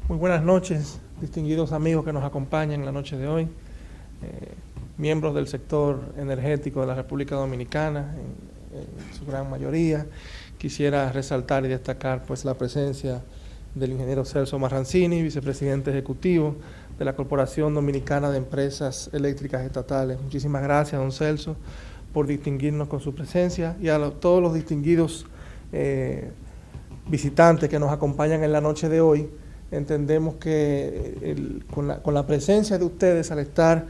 Muy buenas noches, distinguidos amigos que nos acompañan en la noche de hoy, miembros del sector energético de la República Dominicana, en su gran mayoría. Quisiera resaltar y destacar pues, la presencia del ingeniero Celso Marrancini, vicepresidente ejecutivo de la Corporación Dominicana de Empresas Eléctricas Estatales. Muchísimas gracias, don Celso, por distinguirnos con su presencia, y a todos los distinguidos visitantes que nos acompañan en la noche de hoy. Entendemos que con la presencia de ustedes, al estar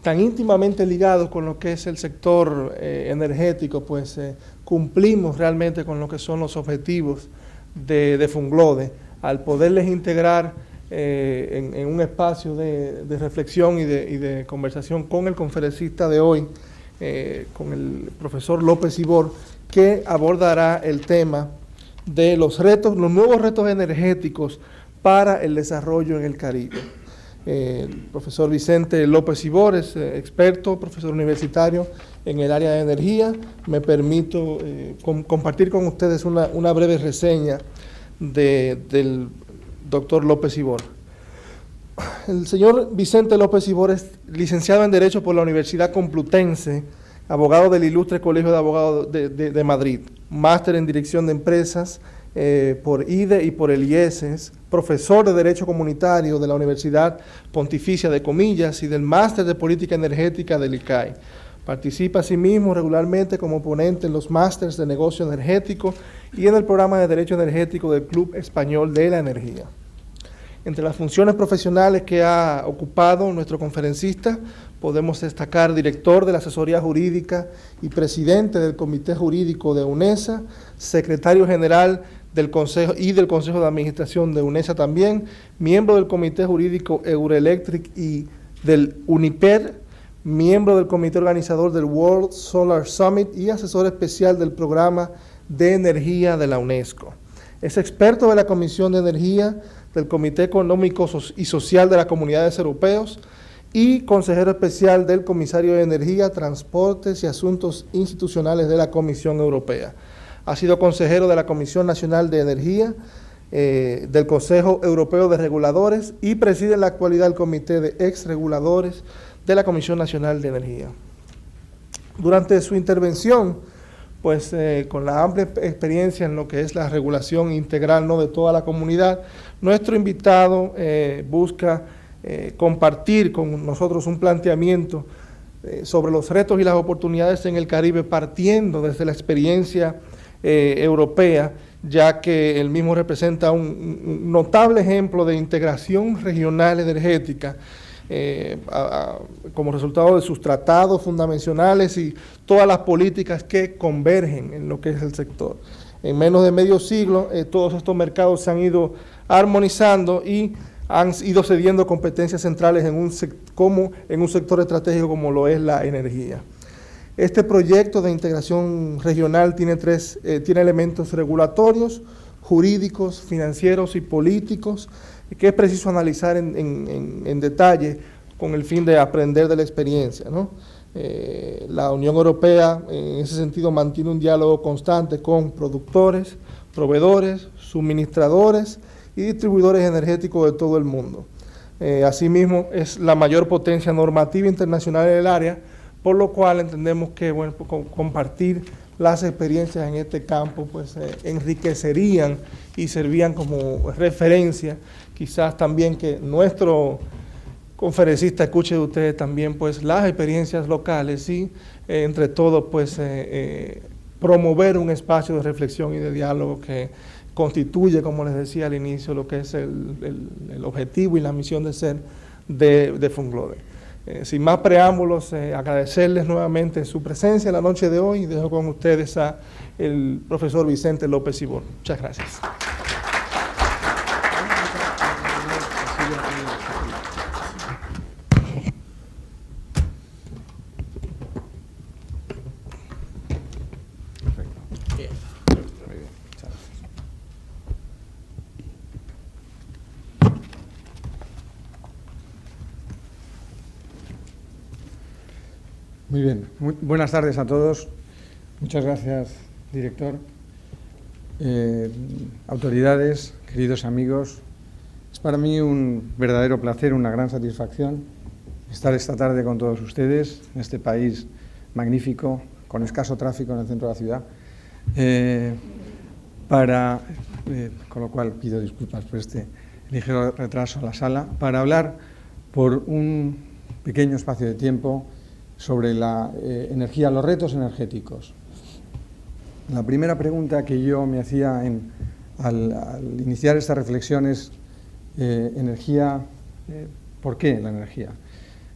tan íntimamente ligados con lo que es el sector energético, pues cumplimos realmente con lo que son los objetivos de Funglode, al poderles integrar en un espacio de reflexión y de conversación con el conferencista de hoy, con el profesor López Ibor, que abordará el tema de los nuevos retos energéticos para el desarrollo en el Caribe. El profesor Vicente López Ibor es experto, profesor universitario en el área de energía. Me permito compartir con ustedes una breve reseña del doctor López Ibor. El señor Vicente López Ibor es licenciado en Derecho por la Universidad Complutense, abogado del Ilustre Colegio de Abogados de Madrid, máster en Dirección de Empresas por IDE y por el IESES, profesor de Derecho Comunitario de la Universidad Pontificia de Comillas y del Máster de Política Energética del ICAI. Participa asimismo regularmente como ponente en los másters de Negocio Energético y en el programa de Derecho Energético del Club Español de la Energía. Entre las funciones profesionales que ha ocupado nuestro conferencista, podemos destacar director de la asesoría jurídica y presidente del Comité Jurídico de UNESA, secretario general del Consejo y del Consejo de Administración de UNESA también, miembro del Comité Jurídico Euroelectric y del UNIPER, miembro del Comité Organizador del World Solar Summit y asesor especial del Programa de Energía de la UNESCO. Es experto de la Comisión de Energía del Comité Económico y Social de las Comunidades Europeos y consejero especial del Comisario de Energía, Transportes y Asuntos Institucionales de la Comisión Europea. Ha sido consejero de la Comisión Nacional de Energía, del Consejo Europeo de Reguladores y preside en la actualidad el Comité de Exreguladores de la Comisión Nacional de Energía. Durante su intervención, pues con la amplia experiencia en lo que es la regulación integral, ¿no?, de toda la comunidad, nuestro invitado busca compartir con nosotros un planteamiento sobre los retos y las oportunidades en el Caribe, partiendo desde la experiencia europea, ya que el mismo representa un notable ejemplo de integración regional energética como resultado de sus tratados fundamentales y todas las políticas que convergen en lo que es el sector. En menos de medio siglo, todos estos mercados se han ido armonizando y han ido cediendo competencias centrales en un sector estratégico como lo es la energía. Este proyecto de integración regional tiene elementos regulatorios, jurídicos, financieros y políticos, que es preciso analizar en detalle con el fin de aprender de la experiencia, ¿no? La Unión Europea en ese sentido mantiene un diálogo constante con productores, proveedores, suministradores y distribuidores energéticos de todo el mundo. Asimismo, es la mayor potencia normativa internacional en el área, por lo cual entendemos que compartir las experiencias en este campo pues enriquecerían y servían como referencia. Quizás también que nuestro conferencista escuche de ustedes también pues las experiencias locales y entre todos pues promover un espacio de reflexión y de diálogo que constituye, como les decía al inicio, lo que es el objetivo y la misión de ser de Funglode. Sin más preámbulos, agradecerles nuevamente su presencia en la noche de hoy y dejo con ustedes al profesor Vicente López Ibor. Muchas gracias. Muy bien, buenas tardes a todos. Muchas gracias, director. Autoridades, queridos amigos, Es para mí un verdadero placer, una gran satisfacción estar esta tarde con todos ustedes en este país magnífico, con escaso tráfico en el centro de la ciudad, con lo cual pido disculpas por este ligero retraso a la sala, para hablar por un pequeño espacio de tiempo sobre la energía, los retos energéticos. La primera pregunta que yo me hacía al iniciar esta reflexión es energía, ¿por qué la energía?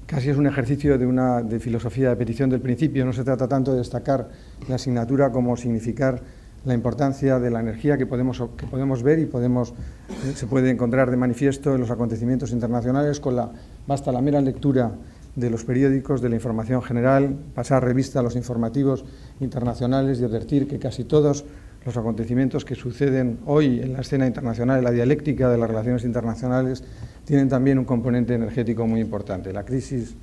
Casi es un ejercicio de filosofía de petición del principio. No se trata tanto de destacar la asignatura como significar la importancia de la energía que podemos ver y se puede encontrar de manifiesto en los acontecimientos internacionales. Basta la mera lectura de los periódicos, de la información general, pasar revista a los informativos internacionales y advertir que casi todos los acontecimientos que suceden hoy en la escena internacional, en la dialéctica de las relaciones internacionales, tienen también un componente energético muy importante. La crisis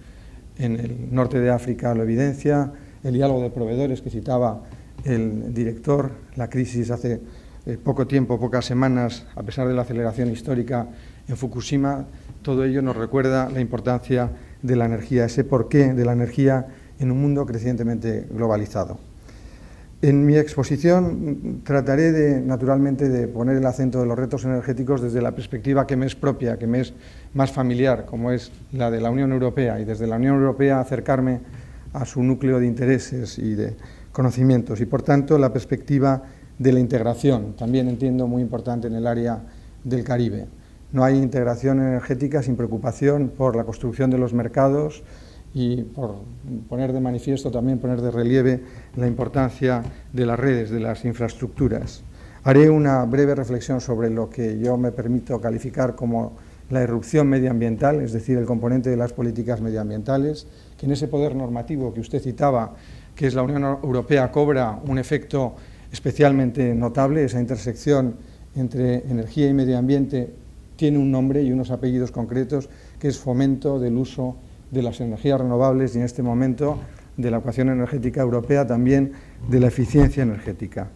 en el norte de África lo evidencia, el diálogo de proveedores que citaba el director, la crisis hace poco tiempo, pocas semanas, a pesar de la aceleración histórica en Fukushima, todo ello nos recuerda la importancia de la energía, ese porqué de la energía en un mundo crecientemente globalizado. En mi exposición trataré naturalmente de poner el acento de los retos energéticos desde la perspectiva que me es propia, que me es más familiar, como es la de la Unión Europea, y desde la Unión Europea acercarme a su núcleo de intereses y de conocimientos, y por tanto la perspectiva de la integración, también entiendo muy importante en el área del Caribe. No hay integración energética sin preocupación por la construcción de los mercados y por poner de manifiesto, también poner de relieve la importancia de las redes, de las infraestructuras. Haré una breve reflexión sobre lo que yo me permito calificar como la irrupción medioambiental, es decir, el componente de las políticas medioambientales, que en ese poder normativo que usted citaba, que es la Unión Europea, cobra un efecto especialmente notable. Esa intersección entre energía y medio ambiente tiene un nombre y unos apellidos concretos, que es fomento del uso de las energías renovables y, en este momento, de la ecuación energética europea, también de la eficiencia energética.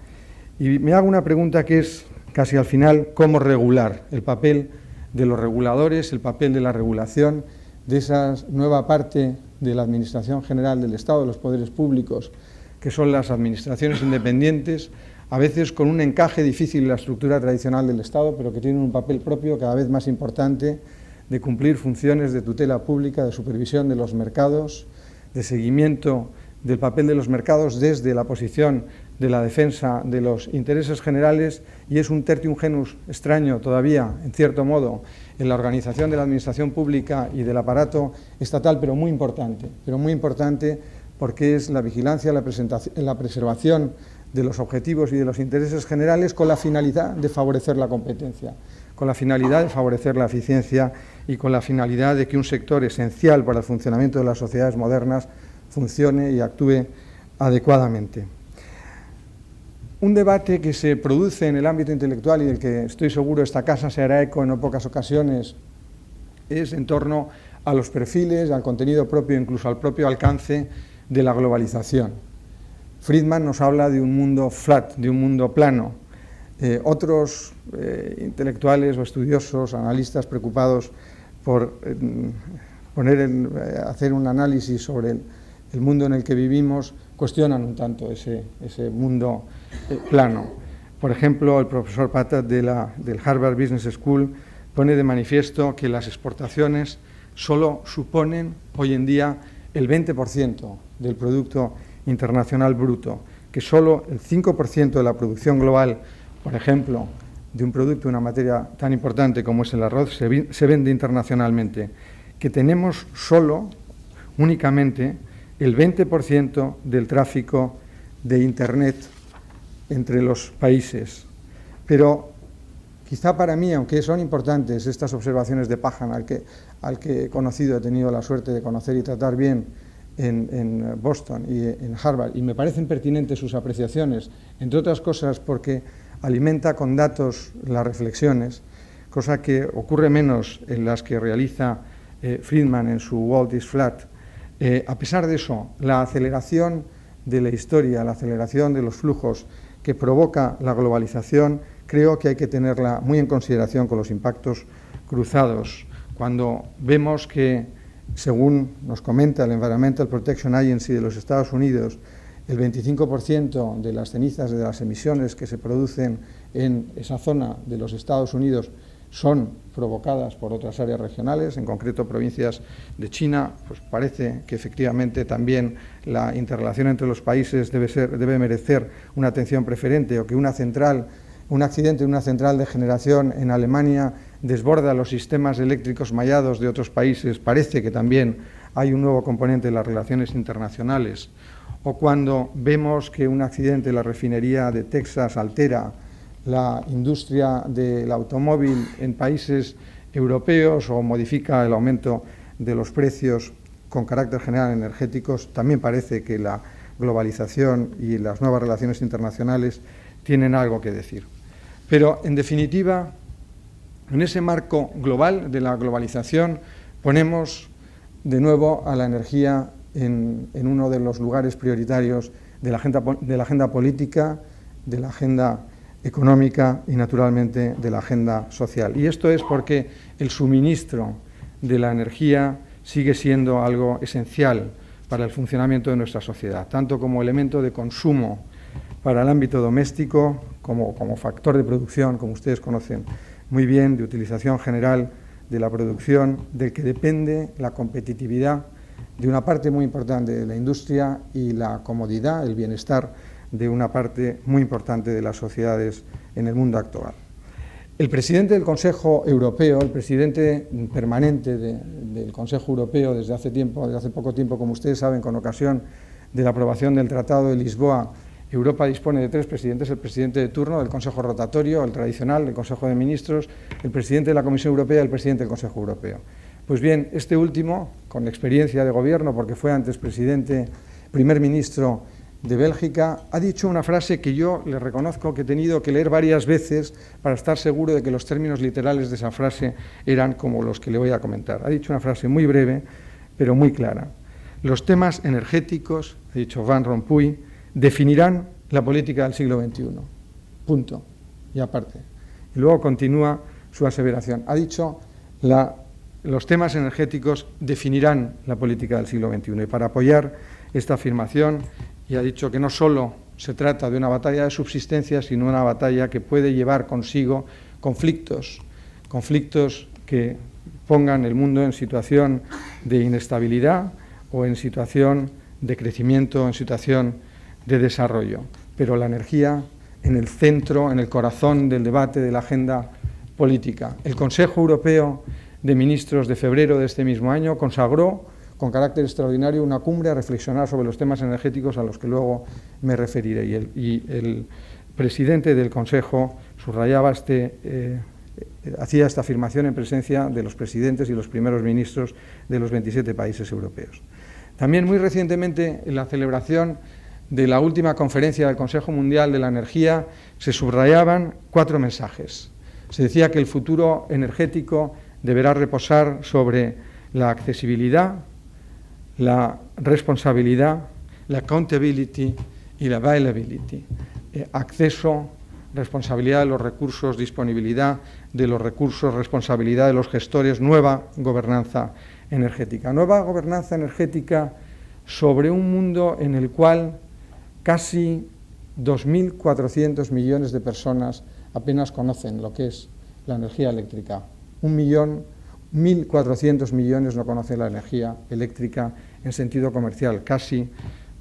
Y me hago una pregunta que es, casi al final, ¿cómo regular? El papel de los reguladores, el papel de la regulación, de esa nueva parte de la Administración General del Estado, de los poderes públicos, que son las administraciones independientes, a veces con un encaje difícil en la estructura tradicional del Estado, pero que tienen un papel propio cada vez más importante de cumplir funciones de tutela pública, de supervisión de los mercados, de seguimiento del papel de los mercados desde la posición de la defensa de los intereses generales, y es un tertium genus extraño todavía, en cierto modo, en la organización de la administración pública y del aparato estatal, pero muy importante porque es la vigilancia, la preservación de los objetivos y de los intereses generales con la finalidad de favorecer la competencia, con la finalidad de favorecer la eficiencia y con la finalidad de que un sector esencial para el funcionamiento de las sociedades modernas funcione y actúe adecuadamente. Un debate que se produce en el ámbito intelectual y del que estoy seguro esta casa se hará eco en no pocas ocasiones es en torno a los perfiles, al contenido propio, incluso al propio alcance de la globalización. Friedman nos habla de un mundo flat, de un mundo plano. Otros intelectuales o estudiosos, analistas preocupados por hacer un análisis sobre el mundo en el que vivimos, cuestionan un tanto ese mundo plano. Por ejemplo, el profesor Patat del Harvard Business School pone de manifiesto que las exportaciones solo suponen hoy en día el 20% del Producto Internacional Bruto, que solo el 5% de la producción global, por ejemplo, de un producto, una materia tan importante como es el arroz, se vende internacionalmente, que tenemos únicamente el 20% del tráfico de Internet entre los países. Pero quizá para mí, aunque son importantes estas observaciones de Pajan, al que he conocido, he tenido la suerte de conocer y tratar bien en Boston y en Harvard, y me parecen pertinentes sus apreciaciones, entre otras cosas porque alimenta con datos las reflexiones, cosa que ocurre menos en las que realiza Friedman en su World is Flat. A pesar de eso, la aceleración de la historia, la aceleración de los flujos que provoca la globalización, creo que hay que tenerla muy en consideración con los impactos cruzados, cuando vemos que, según nos comenta el Environmental Protection Agency de los Estados Unidos, el 25% de las cenizas de las emisiones que se producen en esa zona de los Estados Unidos son provocadas por otras áreas regionales, en concreto provincias de China, pues parece que efectivamente también la interrelación entre los países debe merecer una atención preferente, o que un accidente en una central de generación en Alemania desborda los sistemas eléctricos mallados de otros países, parece que también hay un nuevo componente de las relaciones internacionales, o cuando vemos que un accidente en la refinería de Texas altera la industria del automóvil en países europeos o modifica el aumento de los precios con carácter general energéticos, también parece que la globalización y las nuevas relaciones internacionales tienen algo que decir. Pero, en definitiva, en ese marco global de la globalización ponemos de nuevo a la energía en uno de los lugares prioritarios de la agenda política, de la agenda económica y, naturalmente, de la agenda social. Y esto es porque el suministro de la energía sigue siendo algo esencial para el funcionamiento de nuestra sociedad, tanto como elemento de consumo para el ámbito doméstico, como factor de producción, como ustedes conocen muy bien, de utilización general de la producción, del que depende la competitividad de una parte muy importante de la industria y la comodidad, el bienestar de una parte muy importante de las sociedades en el mundo actual. El presidente del Consejo Europeo, el presidente permanente del Consejo Europeo desde hace poco tiempo, como ustedes saben, con ocasión de la aprobación del Tratado de Lisboa, Europa dispone de 3 presidentes: el presidente de turno del Consejo Rotatorio, el tradicional, el Consejo de Ministros, el presidente de la Comisión Europea y el presidente del Consejo Europeo. Pues bien, este último, con experiencia de gobierno, porque fue antes primer ministro de Bélgica, ha dicho una frase que yo le reconozco que he tenido que leer varias veces para estar seguro de que los términos literales de esa frase eran como los que le voy a comentar. Ha dicho una frase muy breve, pero muy clara. Los temas energéticos, ha dicho Van Rompuy, definirán la política del siglo XXI. Punto. Y aparte. Y luego continúa su aseveración. Ha dicho los temas energéticos definirán la política del siglo XXI. Y para apoyar esta afirmación, y ha dicho que no solo se trata de una batalla de subsistencia, sino una batalla que puede llevar consigo conflictos que pongan el mundo en situación de inestabilidad o en situación de crecimiento, en situación de desarrollo. Pero la energía en el centro, en el corazón del debate de la agenda política. El Consejo Europeo de Ministros de febrero de este mismo año consagró con carácter extraordinario una cumbre a reflexionar sobre los temas energéticos a los que luego me referiré. Y el presidente del Consejo subrayaba hacía esta afirmación en presencia de los presidentes y los primeros ministros de los 27 países europeos. También muy recientemente, en la celebración de la última conferencia del Consejo Mundial de la Energía, se subrayaban 4 mensajes. Se decía que el futuro energético deberá reposar sobre la accesibilidad, la responsabilidad, la accountability y la availability. Acceso, responsabilidad de los recursos, disponibilidad de los recursos, responsabilidad de los gestores, nueva gobernanza energética. Nueva gobernanza energética sobre un mundo en el cual casi 2.400 millones de personas apenas conocen lo que es la energía eléctrica. 1.400 millones no conocen la energía eléctrica en sentido comercial, casi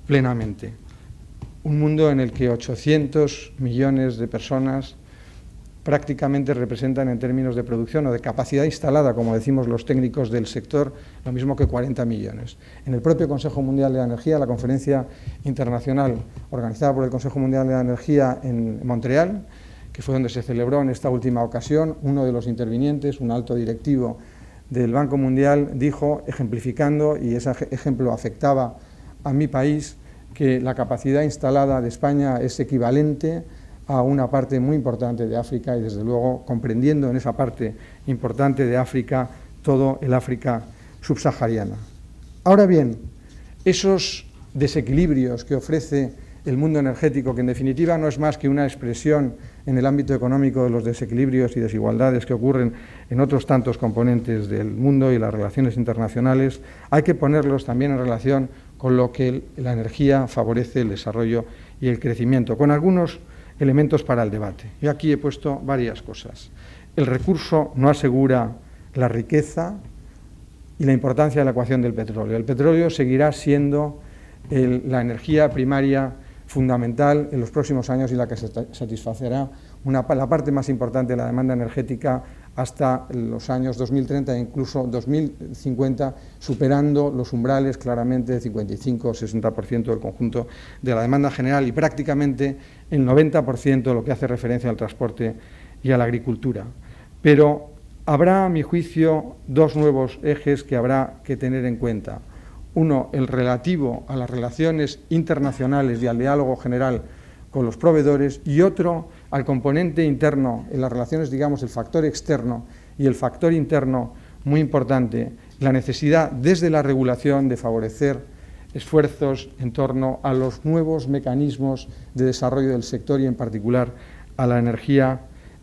plenamente. Un mundo en el que 800 millones de personas prácticamente representan en términos de producción o de capacidad instalada, como decimos los técnicos del sector, lo mismo que 40 millones. En el propio Consejo Mundial de la Energía, la conferencia internacional organizada por el Consejo Mundial de la Energía en Montreal, que fue donde se celebró en esta última ocasión, uno de los intervinientes, un alto directivo del Banco Mundial, dijo, ejemplificando, y ese ejemplo afectaba a mi país, que la capacidad instalada de España es equivalente a una parte muy importante de África y, desde luego, comprendiendo en esa parte importante de África todo el África subsahariana. Ahora bien, esos desequilibrios que ofrece el mundo energético, que en definitiva no es más que una expresión en el ámbito económico de los desequilibrios y desigualdades que ocurren en otros tantos componentes del mundo y las relaciones internacionales, hay que ponerlos también en relación con lo que la energía favorece el desarrollo y el crecimiento, con algunos elementos para el debate. Yo aquí he puesto varias cosas. El recurso no asegura la riqueza y la importancia de la ecuación del petróleo. El petróleo seguirá siendo la energía primaria fundamental en los próximos años y la que satisfacerá la parte más importante de la demanda energética hasta los años 2030 e incluso 2050, superando los umbrales claramente de 55 o 60% del conjunto de la demanda general y prácticamente el 90% de lo que hace referencia al transporte y a la agricultura. Pero habrá, a mi juicio, dos nuevos ejes que habrá que tener en cuenta. Uno, el relativo a las relaciones internacionales y al diálogo general con los proveedores, y otro, al componente interno en las relaciones, digamos, el factor externo y el factor interno, muy importante, la necesidad desde la regulación de favorecer esfuerzos en torno a los nuevos mecanismos de desarrollo del sector y en particular a la energía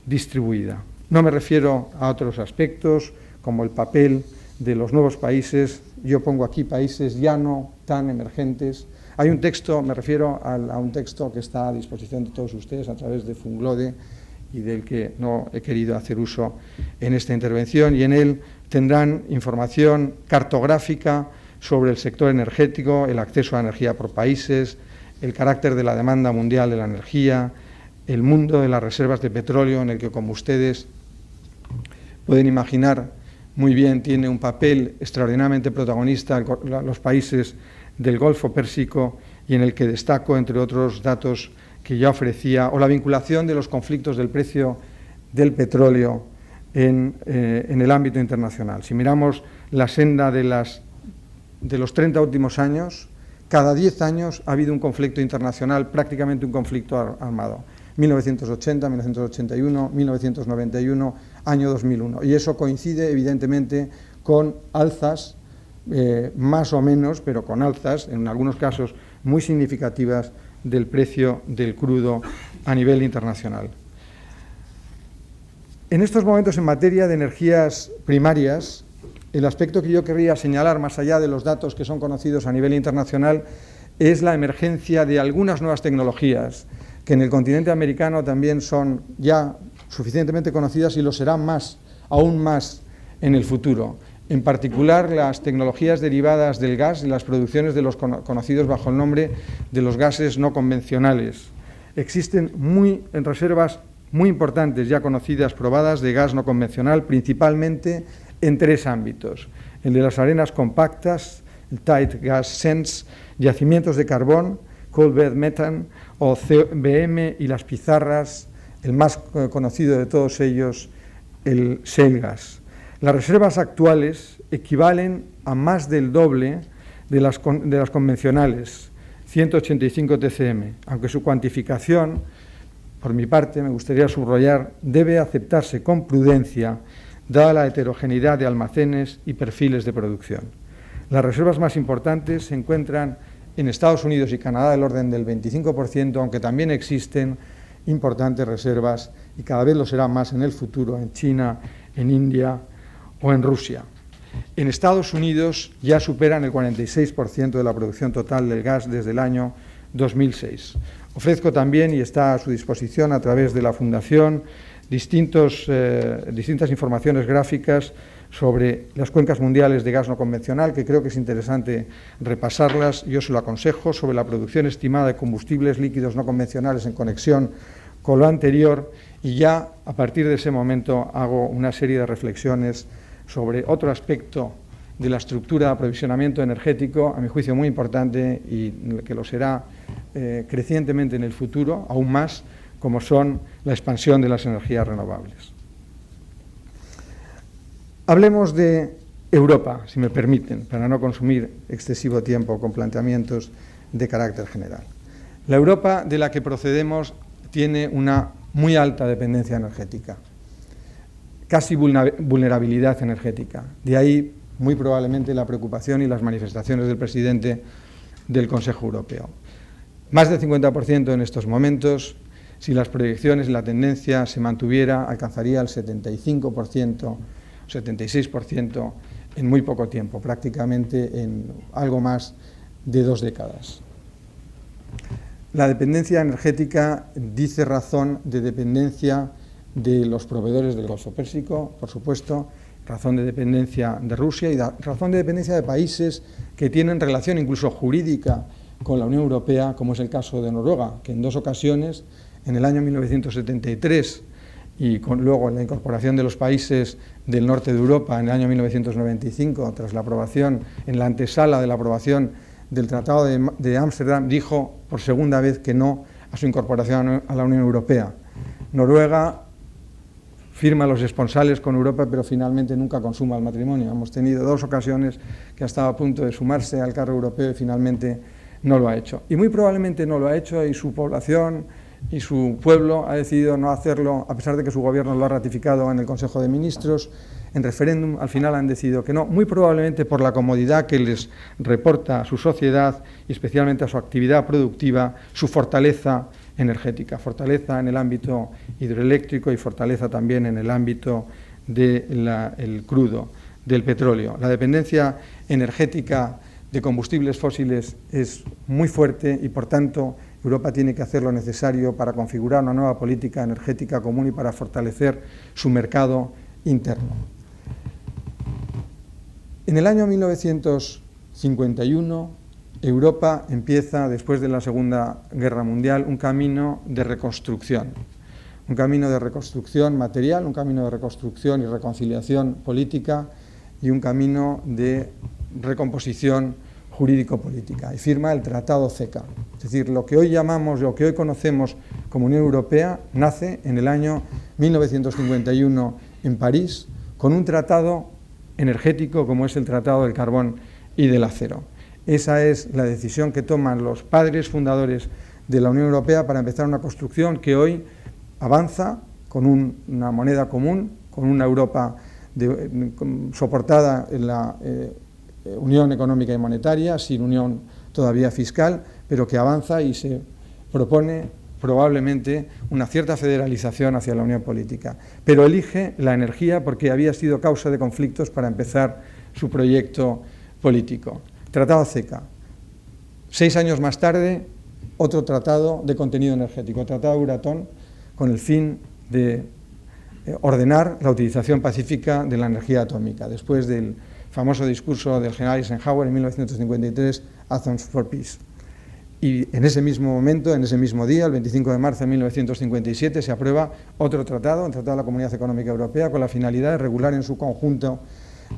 distribuida. No me refiero a otros aspectos como el papel de los nuevos países. Yo pongo aquí países ya no tan emergentes. Hay un texto, me refiero a un texto que está a disposición de todos ustedes a través de Funglode y del que no he querido hacer uso en esta intervención, y en él tendrán información cartográfica sobre el sector energético, el acceso a energía por países, el carácter de la demanda mundial de la energía, el mundo de las reservas de petróleo, en el que, como ustedes pueden imaginar muy bien, tiene un papel extraordinariamente protagonista los países del Golfo Pérsico, y en el que destaco, entre otros datos que ya ofrecía, o la vinculación de los conflictos del precio del petróleo en el ámbito internacional. Si miramos la senda de los 30 últimos años, cada 10 años ha habido un conflicto internacional, prácticamente un conflicto armado. 1980, 1981, 1991, año 2001. Y eso coincide, evidentemente, con alzas, más o menos, pero con alzas, en algunos casos muy significativas, del precio del crudo a nivel internacional. En estos momentos, en materia de energías primarias, el aspecto que yo querría señalar, más allá de los datos que son conocidos a nivel internacional, es la emergencia de algunas nuevas tecnologías que en el continente americano también son ya suficientemente conocidas y lo serán más, aún más en el futuro. En particular, las tecnologías derivadas del gas y las producciones de los conocidos bajo el nombre de los gases no convencionales. Existen reservas muy importantes, ya conocidas, probadas, de gas no convencional, principalmente en tres ámbitos: el de las arenas compactas, el Tight Gas Sands, yacimientos de carbón, Coal Bed Methane o CBM, y las pizarras, el más conocido de todos ellos, el shale gas. Las reservas actuales equivalen a más del doble de las convencionales, 185 TCM, aunque su cuantificación, por mi parte, me gustaría subrayar, debe aceptarse con prudencia, dada la heterogeneidad de almacenes y perfiles de producción. Las reservas más importantes se encuentran en Estados Unidos y Canadá, del orden del 25%, aunque también existen importantes reservas, y cada vez lo será más en el futuro, en China, en India o en Rusia. En Estados Unidos ya superan el 46% de la producción total del gas desde el año 2006. Ofrezco también, y está a su disposición a través de la Fundación, distintas informaciones gráficas sobre las cuencas mundiales de gas no convencional, que creo que es interesante repasarlas. Yo se lo aconsejo, sobre la producción estimada de combustibles líquidos no convencionales en conexión con lo anterior, y ya a partir de ese momento hago una serie de reflexiones sobre otro aspecto de la estructura de aprovisionamiento energético, a mi juicio muy importante y que lo será crecientemente en el futuro, aún más, como son la expansión de las energías renovables. Hablemos de Europa, si me permiten, para no consumir excesivo tiempo con planteamientos de carácter general. La Europa de la que procedemos tiene una muy alta dependencia energética, casi vulnerabilidad energética. De ahí, muy probablemente, la preocupación y las manifestaciones del presidente del Consejo Europeo. Más del 50% en estos momentos. Si las proyecciones y la tendencia se mantuviera, alcanzaría el 75%, 76% en muy poco tiempo, prácticamente en algo más de 2 décadas. La dependencia energética dice razón de dependencia de los proveedores del Golfo Pérsico, por supuesto, razón de dependencia de Rusia y razón de dependencia de países que tienen relación incluso jurídica con la Unión Europea, como es el caso de Noruega, que en 2 ocasiones, en el año 1973 y luego en la incorporación de los países del norte de Europa en el año 1995, tras la aprobación, en la antesala de la aprobación del Tratado de Ámsterdam, dijo por segunda vez que no a su incorporación a la Unión Europea. Noruega firma los esponsales con Europa, pero finalmente nunca consuma el matrimonio. Hemos tenido 2 ocasiones que ha estado a punto de sumarse al carro europeo y finalmente no lo ha hecho. Y muy probablemente no lo ha hecho y su población y su pueblo ha decidido no hacerlo, a pesar de que su gobierno lo ha ratificado en el Consejo de Ministros. En referéndum al final han decidido que no, muy probablemente por la comodidad que les reporta a su sociedad y especialmente a su actividad productiva, su fortaleza energética, fortaleza en el ámbito hidroeléctrico y fortaleza también en el ámbito del crudo, del petróleo. La dependencia energética de combustibles fósiles es muy fuerte y, por tanto, Europa tiene que hacer lo necesario para configurar una nueva política energética común y para fortalecer su mercado interno. En el año 1951, Europa empieza, después de la Segunda Guerra Mundial, un camino de reconstrucción material, un camino de reconstrucción y reconciliación política y un camino de recomposición jurídico-política, y firma el Tratado CECA. Es decir, lo que hoy llamamos, lo que hoy conocemos como Unión Europea, nace en el año 1951 en París, con un tratado energético como es el Tratado del Carbón y del Acero. Esa es la decisión que toman los padres fundadores de la Unión Europea para empezar una construcción que hoy avanza con una moneda común, con una Europa soportada en la Unión Económica y Monetaria, sin unión todavía fiscal, pero que avanza y se propone probablemente una cierta federalización hacia la unión política. Pero elige la energía porque había sido causa de conflictos para empezar su proyecto político. Tratado CECA. 6 años más tarde, otro tratado de contenido energético, Tratado Euratom, con el fin de ordenar la utilización pacífica de la energía atómica, después del famoso discurso del general Eisenhower en 1953, Athens for Peace. Y en ese mismo momento, en ese mismo día, el 25 de marzo de 1957, se aprueba otro tratado, el Tratado de la Comunidad Económica Europea, con la finalidad de regular en su conjunto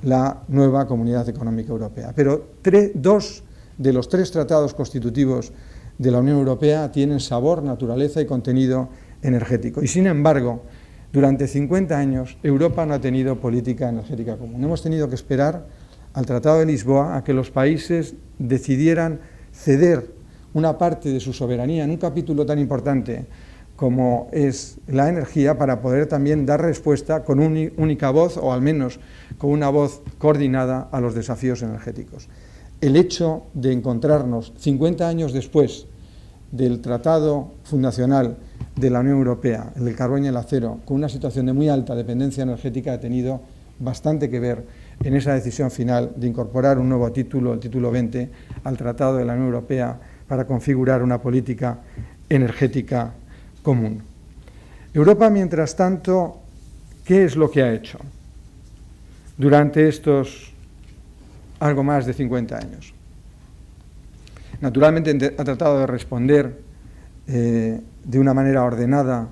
la nueva Comunidad Económica Europea. Pero 2 de los 3 tratados constitutivos de la Unión Europea tienen sabor, naturaleza y contenido energético. Y sin embargo, durante 50 años, Europa no ha tenido política energética común. Hemos tenido que esperar al Tratado de Lisboa a que los países decidieran ceder una parte de su soberanía en un capítulo tan importante como es la energía, para poder también dar respuesta con una única voz, o al menos con una voz coordinada, a los desafíos energéticos. El hecho de encontrarnos 50 años después del Tratado Fundacional de la Unión Europea, el del carbón y el acero, con una situación de muy alta dependencia energética, ha tenido bastante que ver en esa decisión final de incorporar un nuevo título, el título 20, al Tratado de la Unión Europea para configurar una política energética común. Europa, mientras tanto, ¿qué es lo que ha hecho durante estos algo más de 50 años? Naturalmente ha tratado de responder de una manera ordenada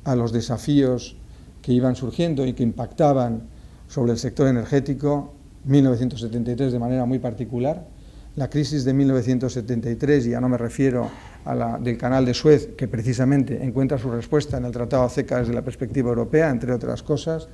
a los desafíos que iban surgiendo y que impactaban sobre el sector energético. 1973 de manera muy particular, la crisis de 1973, y ya no me refiero a la del Canal de Suez, que precisamente encuentra su respuesta en el Tratado CECA desde la perspectiva europea, entre otras cosas,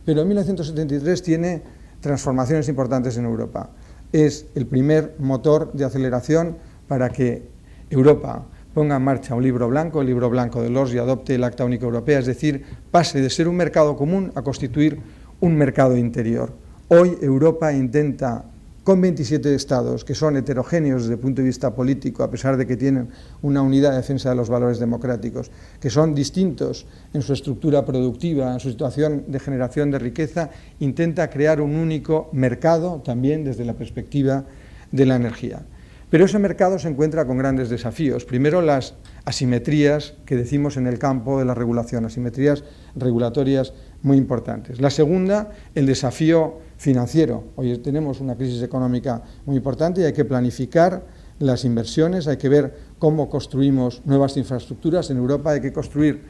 pero en 1973 tiene transformaciones importantes en Europa. Es el primer motor de aceleración para que Europa ponga en marcha un libro blanco, el libro blanco de Loss, y adopte el Acta Única Europea, es decir, pase de ser un mercado común a constituir un mercado interior. Hoy Europa intenta con 27 estados que son heterogéneos desde el punto de vista político, a pesar de que tienen una unidad de defensa de los valores democráticos, que son distintos en su estructura productiva, en su situación de generación de riqueza, intenta crear un único mercado también desde la perspectiva de la energía. Pero ese mercado se encuentra con grandes desafíos. Primero, las asimetrías que decimos en el campo de la regulación, asimetrías regulatorias muy importantes. La segunda, el desafío financiero. Hoy tenemos una crisis económica muy importante y hay que planificar las inversiones, hay que ver cómo construimos nuevas infraestructuras. En Europa hay que construir,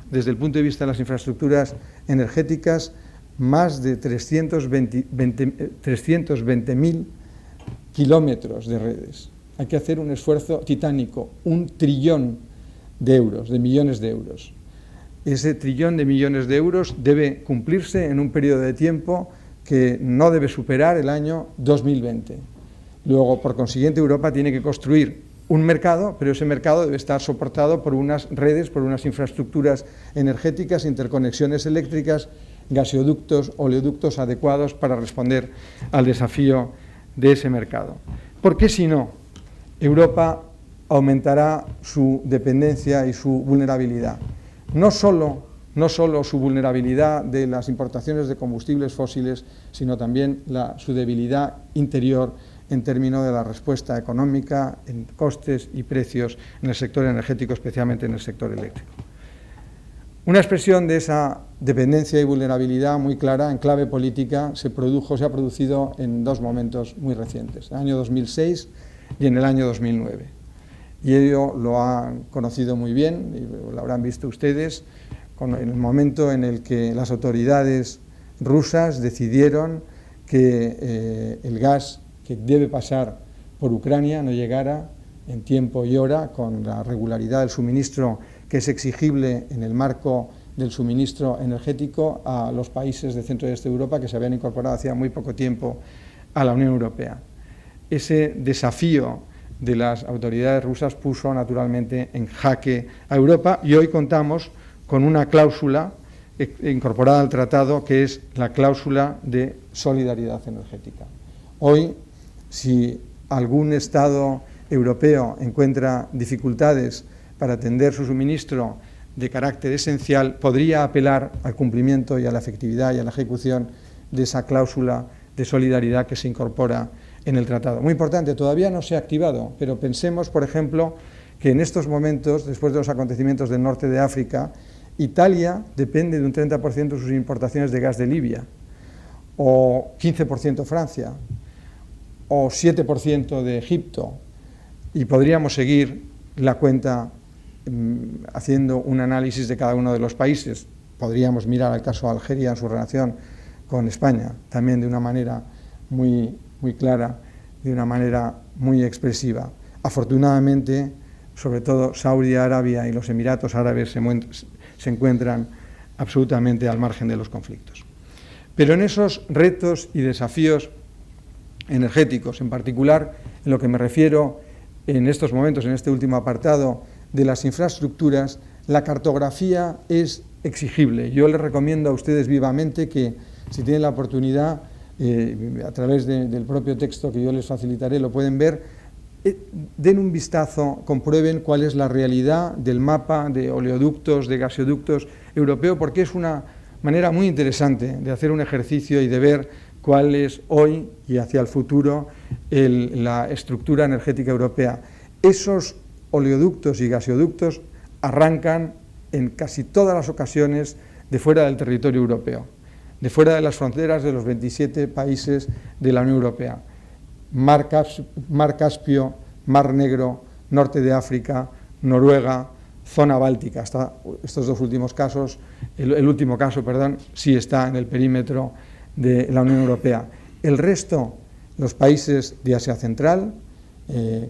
desde el punto de vista de las infraestructuras energéticas, más de 320.000 kilómetros de redes. Hay que hacer un esfuerzo titánico, 1 trillón de euros, de millones de euros. Ese trillón de millones de euros debe cumplirse en un periodo de tiempo que no debe superar el año 2020. Luego, por consiguiente, Europa tiene que construir un mercado, pero ese mercado debe estar soportado por unas redes, por unas infraestructuras energéticas, interconexiones eléctricas, gasoductos, oleoductos adecuados para responder al desafío de ese mercado. Porque si no, Europa aumentará su dependencia y su vulnerabilidad. No solo su vulnerabilidad de las importaciones de combustibles fósiles, sino también su debilidad interior en términos de la respuesta económica, en costes y precios en el sector energético, especialmente en el sector eléctrico. Una expresión de esa dependencia y vulnerabilidad muy clara en clave política se ha producido en dos momentos muy recientes, en el año 2006 y en el año 2009. Y ello lo han conocido muy bien, y lo habrán visto ustedes, en el momento en el que las autoridades rusas decidieron que el gas que debe pasar por Ucrania no llegara en tiempo y hora, con la regularidad del suministro que es exigible en el marco del suministro energético a los países de Centro y Este de Europa que se habían incorporado hacía muy poco tiempo a la Unión Europea. Ese desafío de las autoridades rusas puso naturalmente en jaque a Europa y hoy contamos con una cláusula incorporada al tratado que es la cláusula de solidaridad energética. Hoy, si algún Estado europeo encuentra dificultades para atender su suministro de carácter esencial, podría apelar al cumplimiento y a la efectividad y a la ejecución de esa cláusula de solidaridad que se incorpora en el tratado. Muy importante, todavía no se ha activado, pero pensemos, por ejemplo, que en estos momentos, después de los acontecimientos del norte de África, Italia depende de un 30% de sus importaciones de gas de Libia, o 15% Francia, o 7% de Egipto, y podríamos seguir la cuenta haciendo un análisis de cada uno de los países. Podríamos mirar al caso de Algeria en su relación con España, también de una manera muy clara, de una manera muy expresiva. Afortunadamente, sobre todo Saudi Arabia y los Emiratos Árabes se encuentran absolutamente al margen de los conflictos. Pero en esos retos y desafíos energéticos, en particular en lo que me refiero en estos momentos, en este último apartado de las infraestructuras, la cartografía es exigible. Yo les recomiendo a ustedes vivamente que, si tienen la oportunidad, a través del propio texto que yo les facilitaré, lo pueden ver, den un vistazo, comprueben cuál es la realidad del mapa de oleoductos, de gasoductos europeo, porque es una manera muy interesante de hacer un ejercicio y de ver cuál es hoy y hacia el futuro la estructura energética europea. Esos oleoductos y gasoductos arrancan en casi todas las ocasiones de fuera del territorio europeo, de fuera de las fronteras de los 27 países de la Unión Europea. Mar Caspio, Mar Negro, Norte de África, Noruega, zona báltica. Hasta estos dos últimos casos, el último caso, sí está en el perímetro de la Unión Europea. El resto, los países de Asia Central,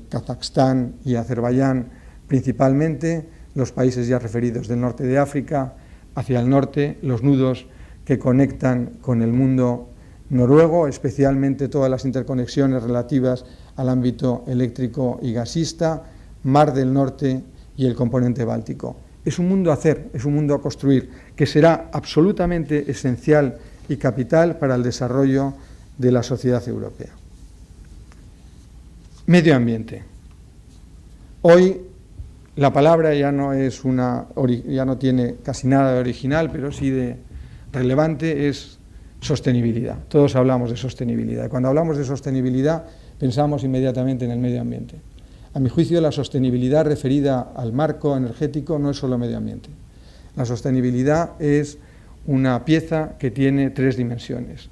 Kazajstán y Azerbaiyán principalmente, los países ya referidos del norte de África, hacia el norte, los nudos que conectan con el mundo noruego, especialmente todas las interconexiones relativas al ámbito eléctrico y gasista, Mar del Norte y el componente báltico. Es un mundo a hacer, es un mundo a construir, que será absolutamente esencial y capital para el desarrollo de la sociedad europea. Medio ambiente. Hoy la palabra ya no tiene casi nada de original, pero sí de relevante, es sostenibilidad. Todos hablamos de sostenibilidad. Y cuando hablamos de sostenibilidad, pensamos inmediatamente en el medio ambiente. A mi juicio, la sostenibilidad referida al marco energético no es solo medio ambiente. La sostenibilidad es una pieza que tiene tres dimensiones: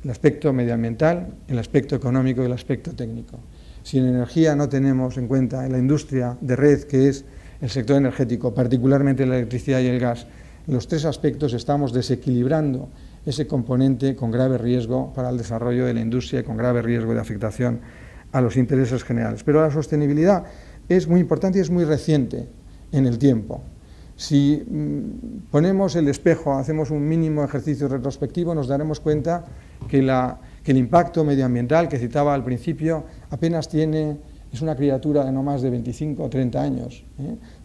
el aspecto medioambiental, el aspecto económico y el aspecto técnico. Si en energía no tenemos en cuenta en la industria de red, que es el sector energético, particularmente la electricidad y el gas, en los tres aspectos estamos desequilibrando ese componente con grave riesgo para el desarrollo de la industria y con grave riesgo de afectación a los intereses generales. Pero la sostenibilidad es muy importante y es muy reciente en el tiempo. Si ponemos el espejo, hacemos un mínimo ejercicio retrospectivo, nos daremos cuenta que el impacto medioambiental que citaba al principio apenas es una criatura de no más de 25 o 30 años.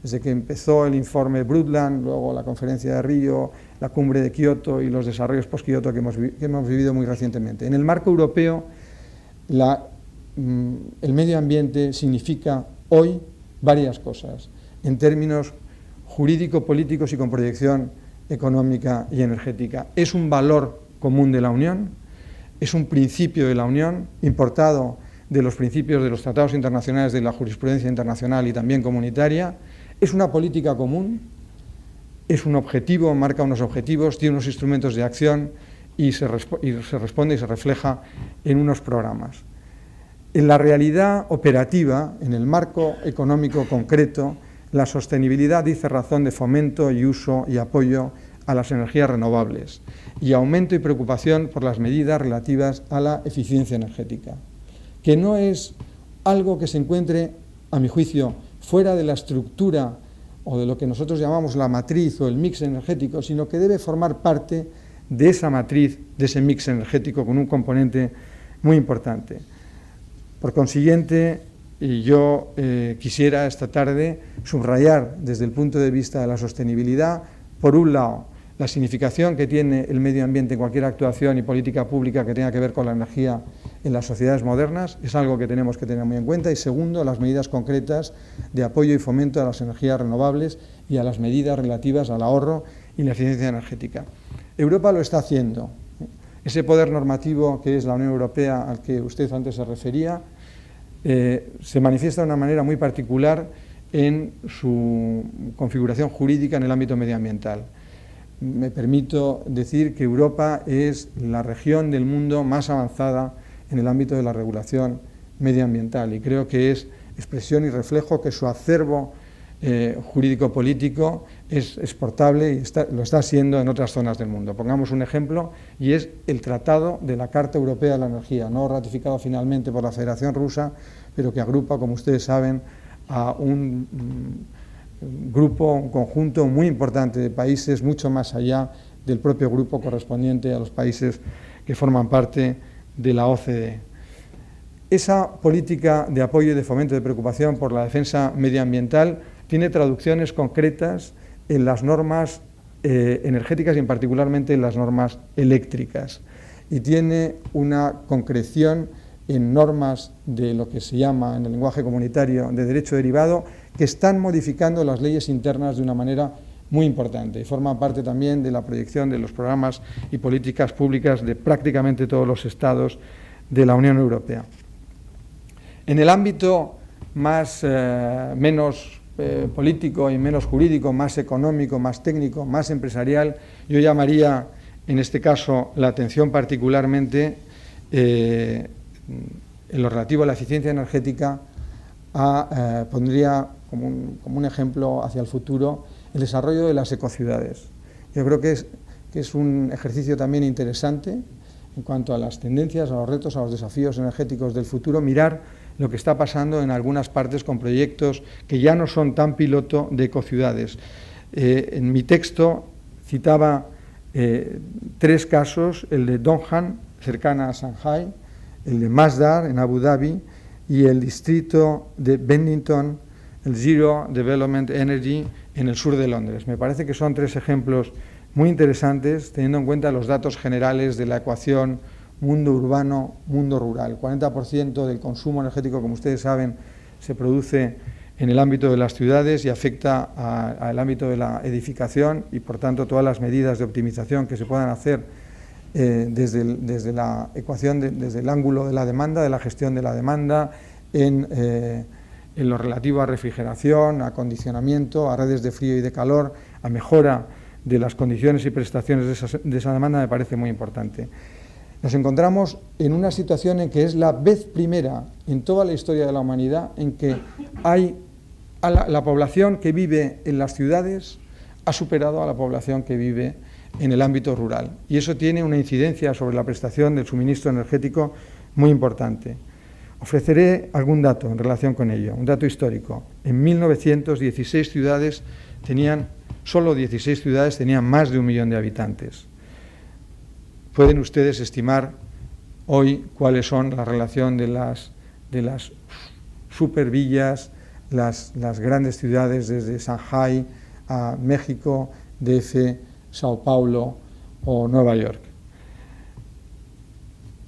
Desde que empezó el informe Brundtland, luego la conferencia de Río, la cumbre de Kioto y los desarrollos post-Kioto que hemos vivido muy recientemente. En el marco europeo, el medio ambiente significa hoy varias cosas, en términos jurídico-políticos y con proyección económica y energética. Es un valor común de la Unión, es un principio de la Unión, importado de los principios de los tratados internacionales, de la jurisprudencia internacional y también comunitaria, es una política común, es un objetivo, marca unos objetivos, tiene unos instrumentos de acción y se responde y se refleja en unos programas. En la realidad operativa, en el marco económico concreto, la sostenibilidad dice razón de fomento y uso y apoyo a las energías renovables y aumento y preocupación por las medidas relativas a la eficiencia energética, que no es algo que se encuentre, a mi juicio, fuera de la estructura o de lo que nosotros llamamos la matriz o el mix energético, sino que debe formar parte de esa matriz, de ese mix energético con un componente muy importante. Por consiguiente, yo quisiera esta tarde subrayar desde el punto de vista de la sostenibilidad, por un lado, la significación que tiene el medio ambiente en cualquier actuación y política pública que tenga que ver con la energía en las sociedades modernas, es algo que tenemos que tener muy en cuenta, y segundo, las medidas concretas de apoyo y fomento a las energías renovables y a las medidas relativas al ahorro y la eficiencia energética. Europa lo está haciendo. Ese poder normativo que es la Unión Europea al que usted antes se refería, se manifiesta de una manera muy particular en su configuración jurídica en el ámbito medioambiental. Me permito decir que Europa es la región del mundo más avanzada en el ámbito de la regulación medioambiental, y creo que es expresión y reflejo que su acervo jurídico-político es exportable y lo está siendo en otras zonas del mundo. Pongamos un ejemplo, y es el Tratado de la Carta Europea de la Energía, no ratificado finalmente por la Federación Rusa, pero que agrupa, como ustedes saben, a un conjunto muy importante de países, mucho más allá del propio grupo correspondiente a los países que forman parte de la OCDE. Esa política de apoyo y de fomento de preocupación por la defensa medioambiental tiene traducciones concretas en las normas energéticas y particularmente en las normas eléctricas, y tiene una concreción en normas de lo que se llama en el lenguaje comunitario de derecho derivado, que están modificando las leyes internas de una manera muy importante y forman parte también de la proyección de los programas y políticas públicas de prácticamente todos los estados de la Unión Europea. En el ámbito menos político y menos jurídico, más económico, más técnico, más empresarial, yo llamaría en este caso la atención particularmente en lo relativo a la eficiencia energética, pondría como un ejemplo hacia el futuro el desarrollo de las ecociudades. Yo creo que es un ejercicio también interesante en cuanto a las tendencias, a los retos, a los desafíos energéticos del futuro, mirar lo que está pasando en algunas partes con proyectos que ya no son tan piloto de ecociudades. En mi texto citaba 3 casos, el de Donghan, cercana a Shanghái, el de Masdar, en Abu Dhabi, y el distrito de Bennington, el Zero Development Energy, en el sur de Londres. Me parece que son 3 ejemplos muy interesantes, teniendo en cuenta los datos generales de la ecuación mundo urbano, mundo rural. El 40% del consumo energético, como ustedes saben, se produce en el ámbito de las ciudades y afecta al ámbito de la edificación y, por tanto, todas las medidas de optimización que se puedan hacer desde la ecuación, desde el ángulo de la demanda, de la gestión de la demanda, en lo relativo a refrigeración, a acondicionamiento, a redes de frío y de calor, a mejora de las condiciones y prestaciones de esa demanda, me parece muy importante. Nos encontramos en una situación en que es la vez primera en toda la historia de la humanidad en que la población que vive en las ciudades ha superado a la población que vive en el ámbito rural. Y eso tiene una incidencia sobre la prestación del suministro energético muy importante. Ofreceré algún dato en relación con ello, un dato histórico. En 1916 solo 16 ciudades tenían más de 1 millón de habitantes. Pueden ustedes estimar hoy cuáles son la relación de las supervillas, las grandes ciudades desde Shanghái a México, DF, Sao Paulo o Nueva York.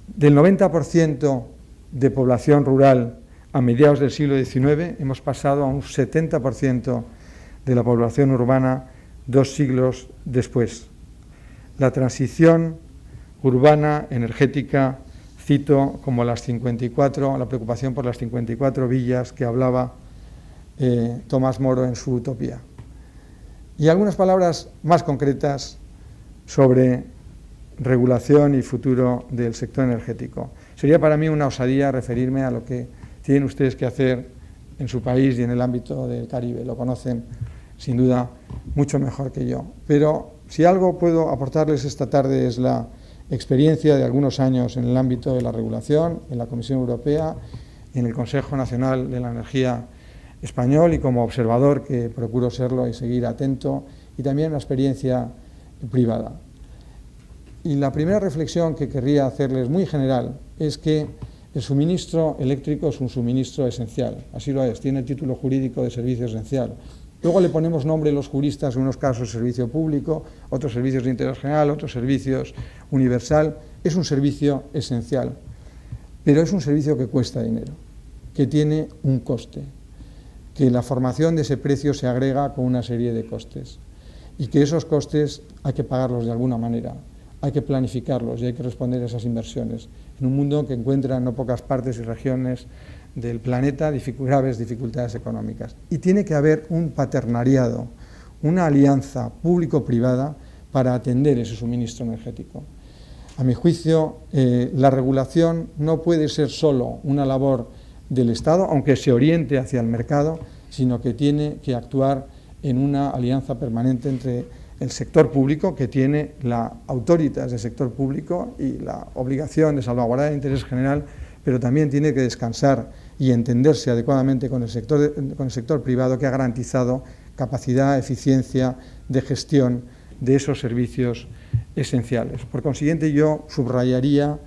Del 90% de población rural a mediados del siglo XIX hemos pasado a un 70% de la población urbana 2 siglos después. La transición urbana, energética, cito como la preocupación por las 54 villas que hablaba Tomás Moro en su Utopía. Y algunas palabras más concretas sobre regulación y futuro del sector energético. Sería para mí una osadía referirme a lo que tienen ustedes que hacer en su país y en el ámbito del Caribe. Lo conocen, sin duda, mucho mejor que yo. Pero si algo puedo aportarles esta tarde es la experiencia de algunos años en el ámbito de la regulación, en la Comisión Europea, en el Consejo Nacional de la Energía español y como observador, que procuro serlo y seguir atento, y también la experiencia privada. Y la primera reflexión que querría hacerles, muy general, es que el suministro eléctrico es un suministro esencial, así lo es, tiene el título jurídico de servicio esencial. Luego le ponemos nombre los juristas, en unos casos servicio público, otros servicios de interés general, otros servicios universal. Es un servicio esencial, pero es un servicio que cuesta dinero, que tiene un coste, que la formación de ese precio se agrega con una serie de costes y que esos costes hay que pagarlos de alguna manera, hay que planificarlos y hay que responder a esas inversiones en un mundo que encuentra en no pocas partes y regiones del planeta graves dificultades económicas. Y tiene que haber un paternariado, una alianza público-privada para atender ese suministro energético. A mi juicio, la regulación no puede ser solo una labor del Estado, aunque se oriente hacia el mercado, sino que tiene que actuar en una alianza permanente entre el sector público, que tiene la autoritas del sector público y la obligación de salvaguardar el interés general, pero también tiene que descansar y entenderse adecuadamente con el sector privado, que ha garantizado capacidad, eficiencia de gestión de esos servicios esenciales. Por consiguiente, yo subrayaría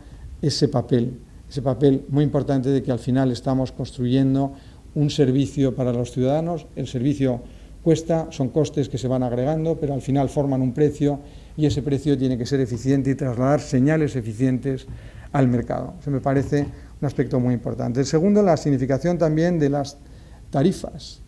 ese papel muy importante de que al final estamos construyendo un servicio para los ciudadanos. El servicio cuesta, son costes que se van agregando, pero al final forman un precio y ese precio tiene que ser eficiente y trasladar señales eficientes al mercado. Eso me parece un aspecto muy importante. El segundo, la significación también de las tarifas.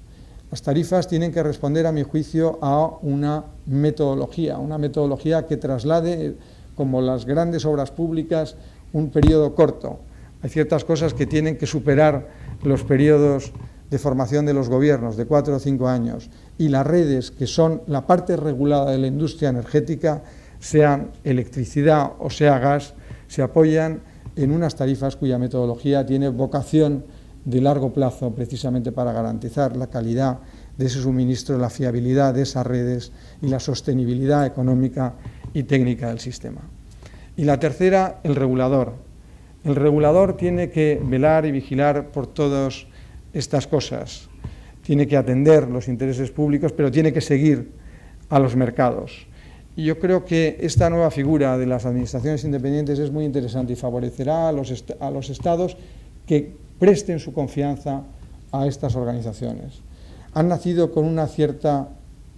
Las tarifas tienen que responder, a mi juicio, a una metodología que traslade, como las grandes obras públicas, un periodo corto. Hay ciertas cosas que tienen que superar los periodos de formación de los gobiernos, de 4 o 5 años, y las redes, que son la parte regulada de la industria energética, sean electricidad o sea gas, se apoyan en unas tarifas cuya metodología tiene vocación de largo plazo, precisamente para garantizar la calidad de ese suministro, la fiabilidad de esas redes y la sostenibilidad económica y técnica del sistema. Y la tercera, el regulador. El regulador tiene que velar y vigilar por todas estas cosas. Tiene que atender los intereses públicos, pero tiene que seguir a los mercados. Y yo creo que esta nueva figura de las administraciones independientes es muy interesante y favorecerá a los estados que presten su confianza a estas organizaciones. Han nacido con una cierta,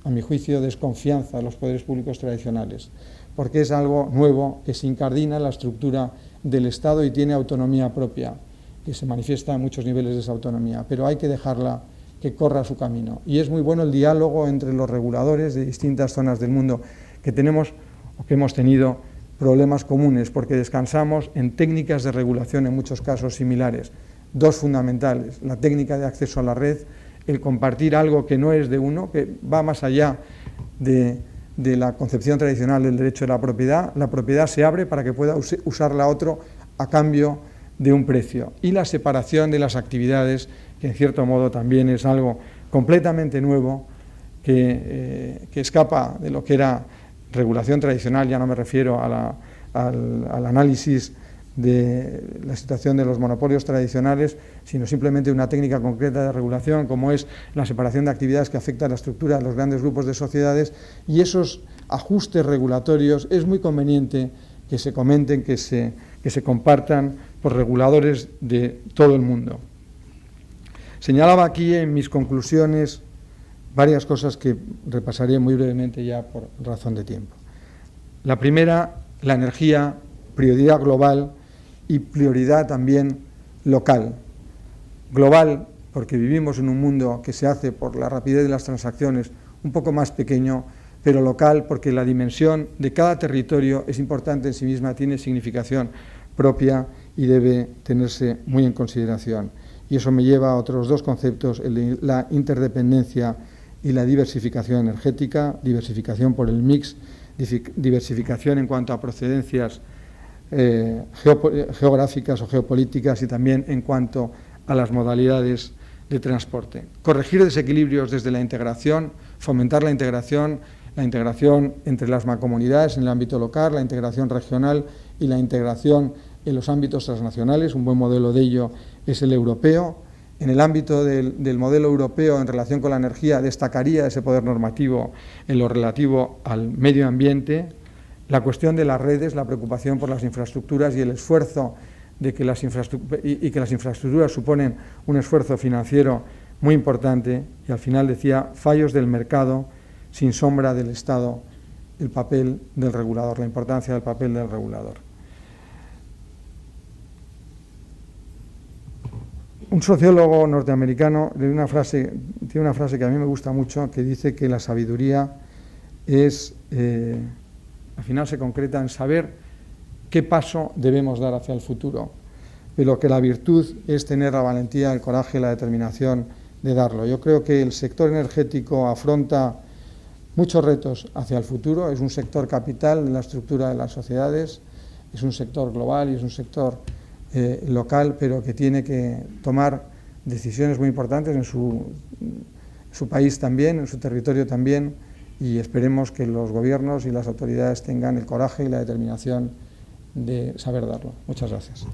a mi juicio, desconfianza de los poderes públicos tradicionales, porque es algo nuevo que se incardina en la estructura del Estado y tiene autonomía propia, que se manifiesta en muchos niveles de esa autonomía, pero hay que dejarla que corra su camino. Y es muy bueno el diálogo entre los reguladores de distintas zonas del mundo que tenemos o que hemos tenido problemas comunes, porque descansamos en técnicas de regulación en muchos casos similares. Dos fundamentales: la técnica de acceso a la red, el compartir algo que no es de uno, que va más allá de la concepción tradicional del derecho de la propiedad se abre para que pueda usarla otro a cambio de un precio. Y la separación de las actividades, que en cierto modo también es algo completamente nuevo, que escapa de lo que era regulación tradicional. Ya no me refiero al análisis de la situación de los monopolios tradicionales, sino simplemente una técnica concreta de regulación, como es la separación de actividades que afecta a la estructura de los grandes grupos de sociedades, y esos ajustes regulatorios es muy conveniente que se comenten, que se compartan por reguladores de todo el mundo. Señalaba aquí en mis conclusiones varias cosas que repasaré muy brevemente ya por razón de tiempo. La primera, la energía, prioridad global y prioridad también local. Global, porque vivimos en un mundo que se hace por la rapidez de las transacciones un poco más pequeño, pero local porque la dimensión de cada territorio es importante en sí misma, tiene significación propia y debe tenerse muy en consideración. Y eso me lleva a otros dos conceptos, el de la interdependencia y la diversificación energética, diversificación por el mix, diversificación en cuanto a procedencias geográficas o geopolíticas y también en cuanto a las modalidades de transporte. Corregir desequilibrios desde la integración, fomentar la integración entre las mancomunidades en el ámbito local, la integración regional y la integración en los ámbitos transnacionales. Un buen modelo de ello es el europeo. En el ámbito del modelo europeo en relación con la energía destacaría ese poder normativo en lo relativo al medio ambiente, la cuestión de las redes, la preocupación por las infraestructuras y el esfuerzo de que las infraestructuras suponen un esfuerzo financiero muy importante, y al final decía fallos del mercado, sin sombra del Estado, el papel del regulador, la importancia del papel del regulador. Un sociólogo norteamericano tiene una frase que a mí me gusta mucho, que dice que la sabiduría es, al final se concreta en saber qué paso debemos dar hacia el futuro, pero que la virtud es tener la valentía, el coraje y la determinación de darlo. Yo creo que el sector energético afronta muchos retos hacia el futuro, es un sector capital en la estructura de las sociedades, es un sector global y es un sector local, pero que tiene que tomar decisiones muy importantes en su país también, en su territorio también, y esperemos que los gobiernos y las autoridades tengan el coraje y la determinación de saber darlo. Muchas gracias.